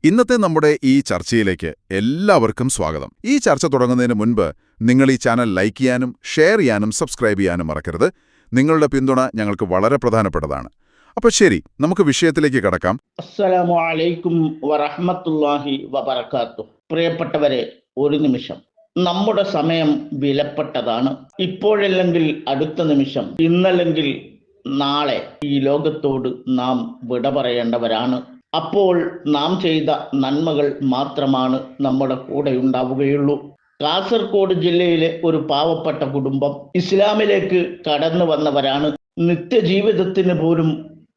ഇന്നത്തെ നമ്മുടെ ഈ ചർച്ചയിലേക്ക് എല്ലാവർക്കും സ്വാഗതം. ഈ ചർച്ച തുടങ്ങുന്നതിന് മുൻപ് നിങ്ങൾ ഈ ചാനൽ ലൈക്ക് ചെയ്യാനും ഷെയർ ചെയ്യാനും സബ്സ്ക്രൈബ് ചെയ്യാനും മറക്കരുത്. നിങ്ങളുടെ പിന്തുണ ഞങ്ങൾക്ക് വളരെ പ്രധാനപ്പെട്ടതാണ്. അപ്പോൾ ശരി, നമുക്ക് വിഷയത്തിലേക്ക് കടക്കാം. അസ്സലാമു അലൈക്കും വറഹ്മത്തുള്ളാഹി വബറകാതുഹു. പ്രിയപ്പെട്ടവരെ, ഒരു നിമിഷം. നമ്മുടെ സമയം വിലപ്പെട്ടതാണ്. ഇപ്പോഴല്ലെങ്കിൽ അടുത്ത നിമിഷം, ഇന്നല്ലെങ്കിൽ നാളെ ഈ ലോകത്തോട് നാം വിട പറയേണ്ടവരാണ്. അപ്പോൾ നാം ചെയ്ത നന്മകൾ മാത്രമാണ് നമ്മുടെ കൂടെ ഉണ്ടാവുകയുള്ളൂ. കാസർഗോഡ് ജില്ലയിലെ ഒരു പാവപ്പെട്ട കുടുംബം ഇസ്ലാമിലേക്ക് കടന്നു വന്നവരാണ്. നിത്യജീവിതത്തിന് പോലും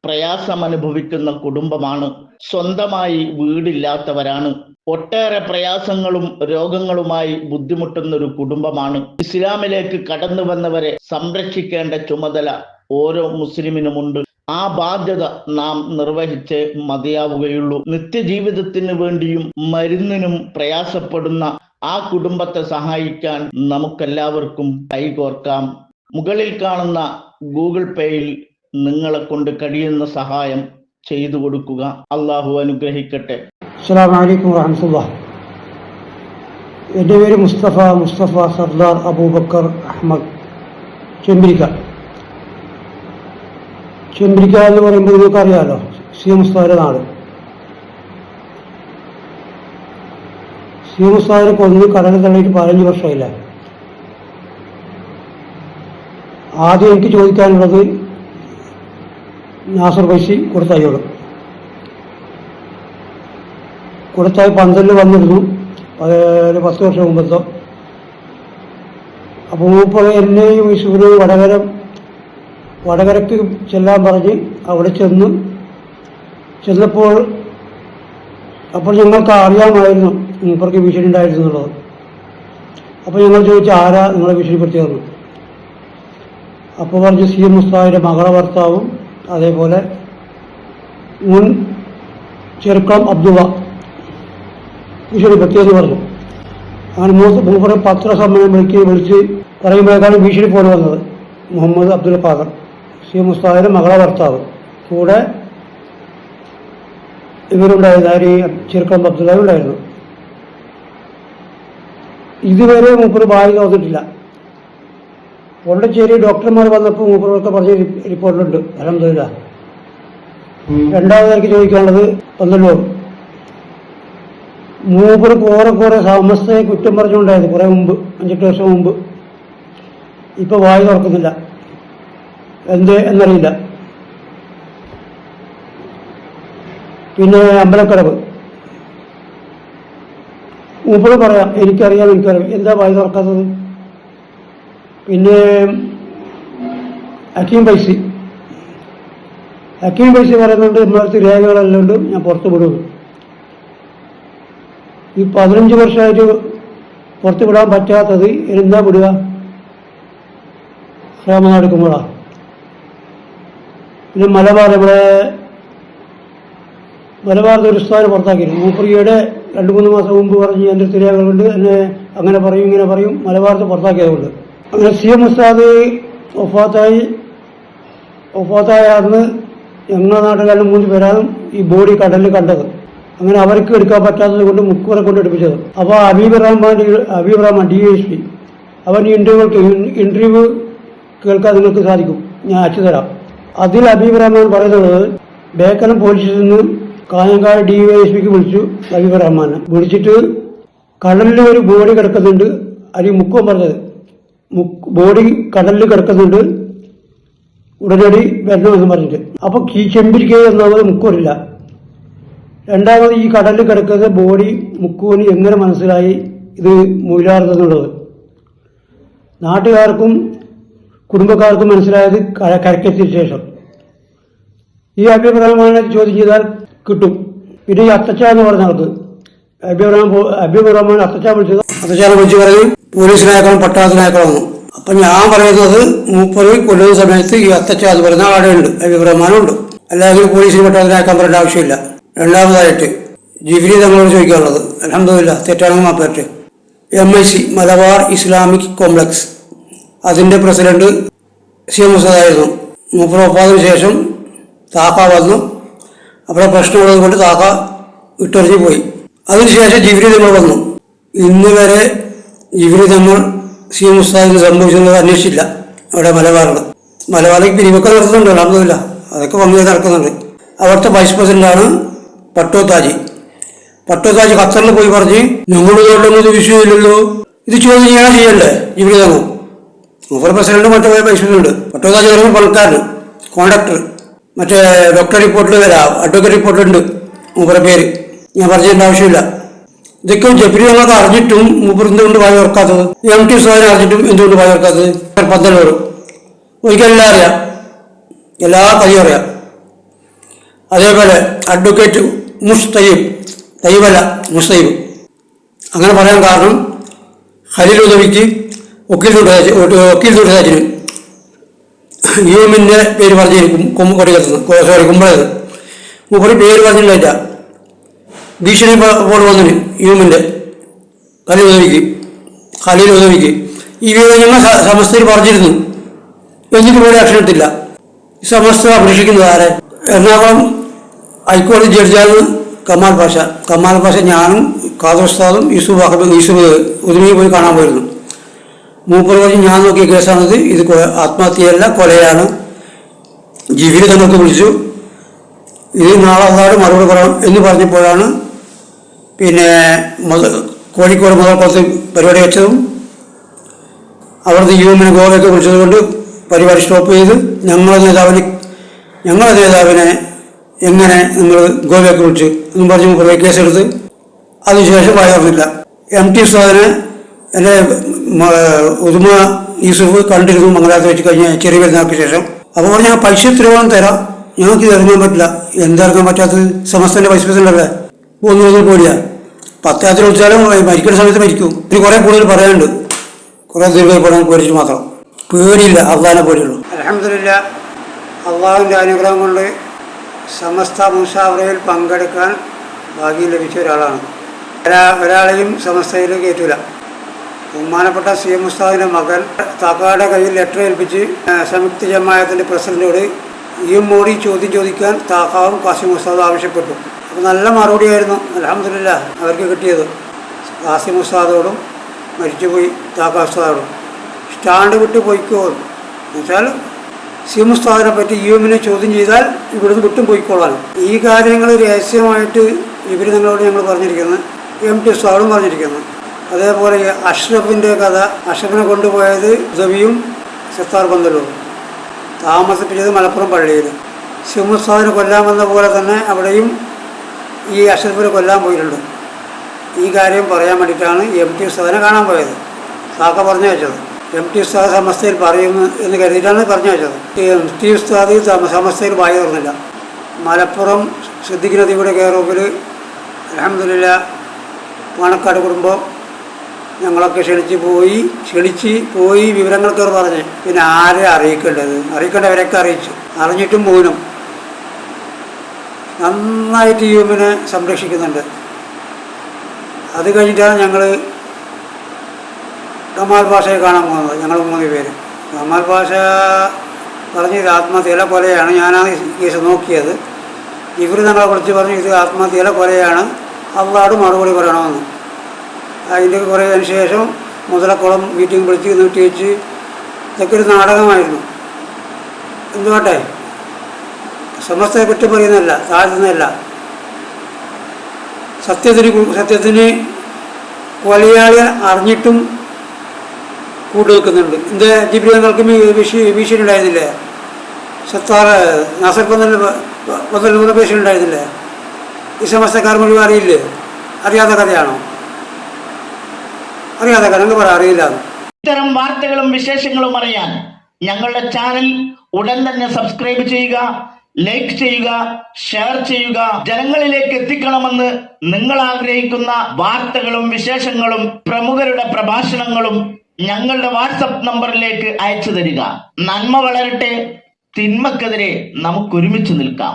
പ്രയാസം അനുഭവിക്കുന്ന കുടുംബമാണ്. സ്വന്തമായി വീടില്ലാത്തവരാണ്. ഒട്ടേറെ പ്രയാസങ്ങളും രോഗങ്ങളുമായി ബുദ്ധിമുട്ടുന്ന ഒരു കുടുംബമാണ്. ഇസ്ലാമിലേക്ക് കടന്നു വന്നവരെ സംരക്ഷിക്കേണ്ട ചുമതല ഓരോ മുസ്ലിമിനുമുണ്ട്. ആ ബാധ്യത നാം നിർവഹിച്ചേ മതിയാവുകയുള്ളൂ. നിത്യജീവിതത്തിന് വേണ്ടിയും മരുന്നിനും പ്രയാസപ്പെടുന്ന ആ കുടുംബത്തെ സഹായിക്കാൻ നമുക്കെല്ലാവർക്കും കൈകോർക്കാം. മുകളിൽ കാണുന്ന ഗൂഗിൾ പേയിൽ നിങ്ങളെ കൊണ്ട് കഴിയുന്ന സഹായം ചെയ്തു കൊടുക്കുക. അള്ളാഹു അനുഗ്രഹിക്കട്ടെ. അസ്സലാമു അലൈക്കും വറഹ്മത്തുള്ളാഹി. എൻ്റെ പേര് മുസ്തഫ സർദാർ അബൂബക്കർ അഹമ്മദ് ചെമ്പിരിക്ക എന്ന് പറയുമ്പോൾ നിങ്ങൾക്കറിയാമല്ലോ, സി മുസ്താഫിൻ്റെ നാട്. സി മുസ്താഫിനെ കൊന്ന് കടലിൽ തള്ളിയിട്ട് 15 വർഷമായില്ല. ആദ്യം എനിക്ക് ചോദിക്കാനുള്ളത് നാസർ പൈസി കൊടുത്തയ്യോളും. കൊടുത്തായി 12 വന്നിരുന്നു, ഒരു 10 വർഷം മുമ്പത്തോ. അപ്പോൾ ഇപ്പോൾ എന്നെയും യൂസുഫിനെയും വടകരയ്ക്ക് ചെല്ലാൻ പറഞ്ഞ് അവിടെ ചെന്നപ്പോൾ ഞങ്ങൾക്ക് അറിയാമായിരുന്നു മൂപ്പർക്ക് ഭീഷണി ഉണ്ടായിരുന്നുള്ളത്. അപ്പോൾ ഞങ്ങൾ ചോദിച്ചു, ആരാ നിങ്ങളെ ഭീഷണിപ്പെടുത്തിയതെന്ന്. അപ്പോൾ പറഞ്ഞ് സി മുസ്താഫിൻ്റെ മകളെ ഭർത്താവും അതേപോലെ മുൻ ചെറുക്കളം അബ്ദുള്ള ഭീഷണിപ്പെടുത്തിയെന്ന് പറഞ്ഞു. അങ്ങനെ മൂപ്പറെ പത്രസമ്മേളനം വിളിച്ച് പറയുമ്പോഴേക്കാണ് ഭീഷണി പോലെ വന്നത്. മുഹമ്മദ് അബ്ദുൽ ഖാദർ, സി മുസ്താഫിൻ്റെ മകളെ ഭർത്താവ്, കൂടെ ഇവരുണ്ടായിരുന്നു, ആര് ചെറുക്കളം അബ്ദുള്ള ഉണ്ടായിരുന്നു. ഇതുവരെ മൂപ്പർ ബാധ തോന്നിട്ടില്ല. പൊള്ളച്ചേരി ഡോക്ടർമാർ വന്നപ്പോൾ മൂപ്പറൊക്കെ പറഞ്ഞ റിപ്പോർട്ടിലുണ്ട്. അൽഹംദുലില്ലാഹ്. രണ്ടാമതായിട്ട് ചോദിക്കാനുള്ളത് പന്തല്ലൂർ. മൂപ്പർ കുറെ സമസ്തയെ കുറ്റം പറഞ്ഞുകൊണ്ടായിരുന്നു കുറെ മുമ്പ്, 5-8 വർഷം മുമ്പ്. ഇപ്പൊ വായി തുറക്കുന്നില്ല, എന്നറിയില്ല. പിന്നെ അമ്പലക്കടവ് മൂപ്പർ പറയാം, എനിക്കറിയാം എന്താ വായി തുറക്കാത്തത്. പിന്നെ ഹക്കീം പൈസി പറയുന്നുണ്ട്, നമ്മളടുത്ത് രേഖകളെല്ലാം ഉണ്ട്, ഞാൻ പുറത്ത് വിടുന്നു. ഈ 15 വർഷമായിട്ട് പുറത്ത് വിടാൻ പറ്റാത്തത് എന്താ വിടുക? ശ്രമം എടുക്കുമ്പോഴാണ്. പിന്നെ മലബാർ ഒരു ഉസ്താദിനെ പുറത്താക്കിയിരുന്നു. മൂപ്പറിയുടെ 2-3 മാസം മുമ്പ് പറഞ്ഞ് എൻ്റെ അടുത്ത് രേഖകളുണ്ട്, എന്നെ അങ്ങനെ പറയും ഇങ്ങനെ പറയും, മലബാറത്ത് പുറത്താക്കിയതുകൊണ്ട്. അങ്ങനെ സി എം ഉസ്താദ് ഒഫാത്തായ അന്ന് ഞങ്ങളുടെ നാട്ടുകാരുടെ 3 പേരാണ് ഈ ബോഡി കടലിൽ കണ്ടത്. അങ്ങനെ അവർക്ക് എടുക്കാൻ പറ്റാത്തത് കൊണ്ട് മുക്കുവരെ കൊണ്ട് എടുപ്പിച്ചത്. അപ്പോൾ ഹബീബ് റഹ്മാൻ DSP അവൻ ഇന്റർവ്യൂ കേൾക്കാൻ നിങ്ങൾക്ക് സാധിക്കും, ഞാൻ അയച്ചു തരാം. അതിൽ ഹബീബ് റഹ്മാൻ പറയുന്നത്, ബേക്കലം പോലീസിൽ നിന്ന് കാഞ്ഞങ്ങാട് DYSPക്ക് വിളിച്ചു. ഹബീബ് റഹ്മാനെ വിളിച്ചിട്ട് കടലിൽ ഒരു ബോഡി കിടക്കുന്നുണ്ട്, അല്ലെങ്കിൽ മുക്കുവൻ പറഞ്ഞത് ബോഡി കടലിൽ കിടക്കുന്നുണ്ട്, ഉടനടി വരണമെന്ന് പറഞ്ഞിട്ട്. അപ്പൊ ചെമ്പിരിക്ക എന്നത് മുക്കുവരില്ല. രണ്ടാമത് ഈ കടലിൽ കിടക്കുന്ന ബോഡി മുക്കുവിന് എങ്ങനെ മനസ്സിലായി ഇത് മൂലാർന്നുള്ളത്? നാട്ടുകാർക്കും കുടുംബക്കാർക്കും മനസ്സിലായത് കരക്കെത്തിയ ശേഷം. ഈ ഹബീബ് റഹ്മാനെ ചോദ്യം ചെയ്താൽ കിട്ടും. പിന്നെ ഈ അത്തച്ച എന്ന് പറഞ്ഞ ആൾക്ക് ഹബീബ് റഹ്മാൻ അത്തച്ചാനെ വിളിച്ച് പറയും പോലീസിനേക്കാളും പട്ടാളത്തിനേക്കാളും. അപ്പൊ ഞാൻ പറയുന്നത്, മൂപ്പര് കൊല്ലുന്ന സമയത്ത് ഈ അത്തച്ച അത് പറയുന്ന ആടെ ഉണ്ട്, ഹബീബ് റഹ്മാനും ഉണ്ട്. അല്ലെങ്കിൽ പോലീസിന് പട്ടാളത്തിനേക്കാൻ പറയേണ്ട ആവശ്യമില്ല. രണ്ടാമതായിട്ട് ജിഫ്രി നമ്മളോട് ചോദിക്കാനുള്ളത്, അൽഹംദുലില്ലാഹ് തെറ്റാണെങ്കിൽ മാപ്പേറ്റ്, MIC മലബാർ ഇസ്ലാമിക് കോംപ്ലക്സ് അതിൻ്റെ പ്രസിഡന്റ് സി എം മുസ്താദായിരുന്നു. മൂപ്പർ ഒപ്പാതിന് ശേഷം താക്ക വന്നു. അവിടെ പ്രശ്നമുള്ളത് കൊണ്ട് താക്ക ഇട്ടെറിഞ്ഞു പോയി. അതിനുശേഷം ജിബ്രീൽ തങ്ങൾ വന്നു. ഇന്ന് വരെ ജിബ്രീൽ തങ്ങൾ സി മുസ്താദിന് സംഭവിച്ചത് അന്വേഷിച്ചില്ല. അവിടെ മലബാറിലേക്ക് പിരിവൊക്കെ നടത്തുന്നുണ്ട്, അൽഹംദുലില്ലാ, അതൊക്കെ വന്നു നടക്കുന്നുണ്ട്. അവിടുത്തെ വൈസ് പ്രസിഡന്റാണ് പട്ടോത്താജി. പട്ടോത്താജി ഖത്തറിൽ പോയി പറഞ്ഞ് ഞങ്ങളോടൊന്നും ഇത് വിഷയമില്ലല്ലോ, ഇത് ചോദ്യം ചെയ്യണ്ടേ ജിബ്രീൽ തങ്ങൾ. മൂപ്പർ പ്രസിഡന്റ് മറ്റേ വൈസ് പ്രസിഡന്റ്. പട്ടോത്താജി പറയുമ്പോൾ പണക്കാരന് കോൺട്രാക്ടർ. മറ്റേ ഡോക്ടർ റിപ്പോർട്ടിൽ വരാം, അഡ്വക്കേറ്റ് റിപ്പോർട്ടുണ്ട് മൂപ്പറെ പേര്, ഞാൻ പറഞ്ഞതിൻ്റെ ആവശ്യമില്ല. ഇതൊക്കെ ജിബ്രീൽ തങ്ങൾക്ക് അറിഞ്ഞിട്ടും മൂപ്പർ എന്തുകൊണ്ട് വായി ഓർക്കാത്തത്? MT ഉസ്താദിനെ അറിഞ്ഞിട്ടും എന്തുകൊണ്ട് വായി ഓർക്കാത്തത്? പന്തലോട് ഒരിക്കലെല്ലാം അറിയാം, എല്ലാ കഥയും അറിയാം. അതേപോലെ അഡ്വക്കേറ്റ് തയ്യബല്ല മുസ്തയ്യബ്, അങ്ങനെ പറയാൻ കാരണം ഖലീൽ ഉദവിക്ക് വക്കീൽ ദുർസാജിന് യുഎമ്മിൻ്റെ പേര് പറഞ്ഞിരിക്കും, കുമ്പളത് മൂപ്പര് പേര് പറഞ്ഞില്ല. ഭീഷണി ബോർഡ് വന്നിന് യുഎമ്മിൻ്റെ ഖലീൽ ഉദവിക്ക് ഈ വിവരം ഞങ്ങൾ സമസ്തയിൽ പറഞ്ഞിരുന്നു, എന്നിട്ട് പോലും ആക്ഷൻ എടുത്തില്ല. സമസ്ത അപേക്ഷിക്കുന്നത് ആരെ? എറണാകുളം ഹൈക്കോടതി ജഡ്ജാണ് കമാൽ പാഷ. ഞാനും ഖാദർ ഉസ്താദും യൂസുഫ് ഉദുമയിൽ പോയി കാണാൻ പോയിരുന്നു. മൂപ്പർ പറഞ്ഞ് ഞാൻ നോക്കിയ കേസാണിത്, ഇത് ആത്മഹത്യയല്ല, കൊലയാണ്. ജിബ്രീൽ തങ്ങൾക്ക് വിളിച്ചു, ഇത് നാളെ അള്ളാഹുവിനോട് മറുപടി പറയണം എന്ന് പറഞ്ഞപ്പോഴാണ് പിന്നെ കോഴിക്കോട് മുതൽക്കുളത്ത് പരിപാടി വെച്ചതും അവിടുത്തെ യുഎമ്മിനെ ഗോവയൊക്കെ വിളിച്ചതുകൊണ്ട് പരിപാടി സ്റ്റോപ്പ് ചെയ്ത് ഞങ്ങളുടെ നേതാവിനെ എങ്ങനെ നിങ്ങൾ ഗോവയൊക്കെ വിളിച്ചു എന്നും പറഞ്ഞ് കുറേ കേസെടുത്ത് അതിനുശേഷം വായർന്നില്ല. MT ഉസ്താദിനെ എൻ്റെ ഉദുമ യൂസുഫ് കണ്ടിരുന്നു മംഗലാപുരത്ത് വെച്ച് കഴിഞ്ഞ ചെറിയ പെരുന്നാൾക്ക് ശേഷം. അപ്പോൾ പറഞ്ഞാൽ പൈസ ഇത്രയോളം തരാം, ഞങ്ങൾക്ക് ഇത് ഇറങ്ങാൻ പറ്റില്ല. എന്തിറങ്ങാൻ പറ്റാത്തത്? സമസ്തൻ്റെ വൈസ് പ്രസിഡൻ്റല്ലേ, 1 കോടിയാ. 10 വിളിച്ചാലും മരിക്കുന്ന സമയത്ത് മരിക്കും. ഇത് കുറേ കൂടുതൽ പറയാനുണ്ട്, കുറേ ദീർഘപ്പെടാൻ പേടിച്ച് മാത്രം. പേടിയില്ല, അള്ളാഹിനെ പേടിയുള്ളൂ. അൽഹംദുലില്ലാ, അള്ളാഹുവിൻ്റെ അനുഗ്രഹം കൊണ്ട് സമസ്ത മുഷാവറയിൽ പങ്കെടുക്കാൻ ഭാഗ്യം ലഭിച്ച ഒരാളാണ്. ഒരാളെയും സമസ്തയിൽ കയറ്റൂല. ബഹുമാനപ്പെട്ട CM ഉസ്താദിൻ്റെ മകൻ താക്കാടെ കയ്യിൽ ലെറ്റർ ഏൽപ്പിച്ച് സംയുക്ത ജമാഅത്തിൻ്റെ പ്രസിഡന്റോട് മോഡി ചോദ്യം ചോദിക്കാൻ താക്കാവും കാസിം ഉസ്താദും ആവശ്യപ്പെട്ടു. അപ്പോൾ നല്ല മറുപടിയായിരുന്നു അൽഹംദുലില്ലാ അവർക്ക് കിട്ടിയത്. കാസിം ഉസ്താദോടും മരിച്ചുപോയി താക്ക ഉസ്താദോടും സ്റ്റാൻഡ് വിട്ട് പോയിക്കോ എന്നുവെച്ചാൽ CM ഉസ്താദിനെ പറ്റി യുഎമ്മിനെ ചോദ്യം ചെയ്താൽ ഇവിടുന്ന് വിട്ടും പോയിക്കോളാൻ. ഈ കാര്യങ്ങൾ രഹസ്യമായിട്ട് ഇവർ നിങ്ങളോട് ഞങ്ങൾ പറഞ്ഞിരിക്കുന്നത്, MT ഉസ്താദും പറഞ്ഞിരിക്കുന്നു. അതേപോലെ അഷ്റഫിൻ്റെ കഥ, അഷ്റഫിനെ കൊണ്ടുപോയത് ഉദവിയും സത്താർ പന്തലും, താമസിപ്പിച്ചത് മലപ്പുറം പള്ളിയിൽ. CM ഉസ്താദിനെ കൊല്ലാൻ വന്ന പോലെ തന്നെ അവിടെയും ഈ അഷ്റഫിനെ കൊല്ലാൻ പോയിട്ടുണ്ട്. ഈ കാര്യം പറയാൻ വേണ്ടിയിട്ടാണ് MT ഉസ്താദിനെ കാണാൻ പോയത്. കാക്ക പറഞ്ഞു വെച്ചത് MT ഉസ്താദ് സമസ്തയിൽ പറയുന്നു എന്ന് കരുതിയിട്ടാണ് പറഞ്ഞു വെച്ചത്. MT ഉസ്താദ് സമസ്തയിൽ വായ തുറന്നില്ല. മലപ്പുറം സിദ്ദീഖ് നദിയുടെ കെയറോഫിൽ അൽഹംദുലില്ലാ പാണക്കാട് കുടുംബം ഞങ്ങളൊക്കെ ക്ഷണിച്ച് പോയി വിവരങ്ങളൊക്കെ പറഞ്ഞ് പിന്നെ ആരെ അറിയിക്കേണ്ടവരൊക്കെ അറിയിച്ചു. അറിഞ്ഞിട്ടും പോലും നന്നായിട്ട് യുഎമ്മിനെ സംരക്ഷിക്കുന്നുണ്ട്. അത് കഴിഞ്ഞിട്ടാണ് ഞങ്ങൾ കമാൽ പാഷയെ കാണാൻ പോകുന്നത്. ഞങ്ങൾ 3 പേര്. കമാൽ പാഷ പറഞ്ഞ് ഇത് ആത്മഹത്യയിലെ കൊലയാണ്. ഞാനാണ് കേസ് നോക്കിയത്. ഇവർ ഞങ്ങളെ വിളിച്ച് പറഞ്ഞു ഇത് ആത്മഹത്യയിലെ കൊലയാണ്, അള്ളാഹുവോട് മറുപടി പറയണമെന്ന്. അതിൻ്റെ കുറേ ശേഷം മുതലക്കുളം മീറ്റിംഗ് വിളിച്ച് നീട്ടി വെച്ച് ഇതൊക്കെ ഒരു നാടകമായിരുന്നു. എന്തുകൊട്ടെ സമസ്തയെ കുറ്റം പറയുന്നതല്ല, താഴ്ത്തുന്നതല്ല. സത്യത്തിന് കൊലയാളി അറിഞ്ഞിട്ടും കൂട്ടുവെക്കുന്നുണ്ട്. എന്താ ജിബ്രീൽ തങ്ങൾക്ക് ഭീഷണി ഉണ്ടായിരുന്നില്ലേ? സത്താർ നാസർ പന്തൽ ഭീഷണി ഉണ്ടായിരുന്നില്ലേ? ഈ സമസ്തക്കാർ മുഴുവൻ അറിയില്ലേ? അറിയാത്ത കഥയാണോ? അറിയാത്ത കഥ പറ, അറിയില്ല. ഇത്തരം വാർത്തകളും വിശേഷങ്ങളും അറിയാൻ ഞങ്ങളുടെ ചാനൽ ഉടൻ തന്നെ സബ്സ്ക്രൈബ് ചെയ്യുക, ലൈക്ക് ചെയ്യുക, ഷെയർ ചെയ്യുക. ജനങ്ങളിലേക്ക് എത്തിക്കണമെന്ന് നിങ്ങൾ ആഗ്രഹിക്കുന്ന വാർത്തകളും വിശേഷങ്ങളും പ്രമുഖരുടെ പ്രഭാഷണങ്ങളും ഞങ്ങളുടെ വാട്സപ്പ് നമ്പറിലേക്ക് അയച്ചു തരിക. നന്മ വളരട്ടെ, തിന്മക്കെതിരെ നമുക്കൊരുമിച്ച് നിൽക്കാം.